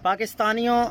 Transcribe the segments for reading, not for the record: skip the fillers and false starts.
پاکستانیوں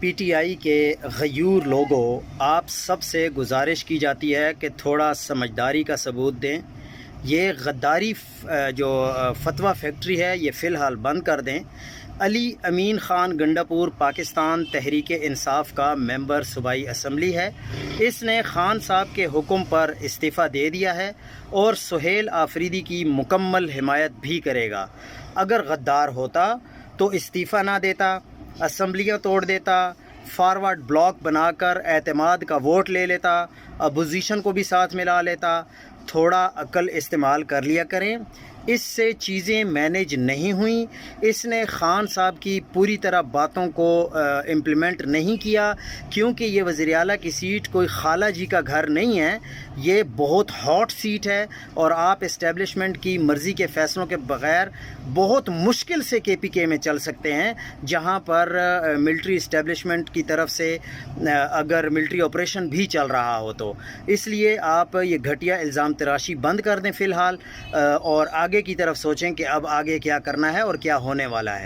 P T I کے غیور لوگوں، آپ سب سے گزارش کی جاتی ہے کہ تھوڑا سمجھداری کا ثبوت دیں۔ یہ غداری جو فتویٰ فیکٹری ہے یہ فی الحال بند کر دیں۔ علی امین خان گنڈاپور پاکستان تحریک انصاف کا ممبر صوبائی اسمبلی ہے۔ اس نے خان صاحب کے حکم پر استعفیٰ دے دیا ہے اور سہیل آفریدی کی مکمل حمایت بھی کرے گا۔ اگر غدار ہوتا تو استعفیٰ نہ دیتا، اسمبلیاں توڑ دیتا، فارورڈ بلاک بنا کر اعتماد کا ووٹ لے لیتا، اپوزیشن کو بھی ساتھ ملا لیتا۔ تھوڑا عقل استعمال کر لیا کریں۔ اس سے چیزیں مینیج نہیں ہوئیں۔ اس نے خان صاحب کی پوری طرح باتوں کو امپلیمنٹ نہیں کیا، کیونکہ یہ وزیر اعلیٰ کی سیٹ کوئی خالہ جی کا گھر نہیں ہے، یہ بہت ہاٹ سیٹ ہے اور آپ اسٹیبلشمنٹ کی مرضی کے فیصلوں کے بغیر بہت مشکل سے کے پی کے میں چل سکتے ہیں، جہاں پر ملٹری اسٹیبلشمنٹ کی طرف سے اگر ملٹری آپریشن بھی چل رہا ہو تو۔ اس لیے آپ یہ گھٹیا الزام تراشی بند کر دیں فی الحال، اور آگے کی طرف سوچیں کہ اب آگے کیا کرنا ہے اور کیا ہونے والا ہے۔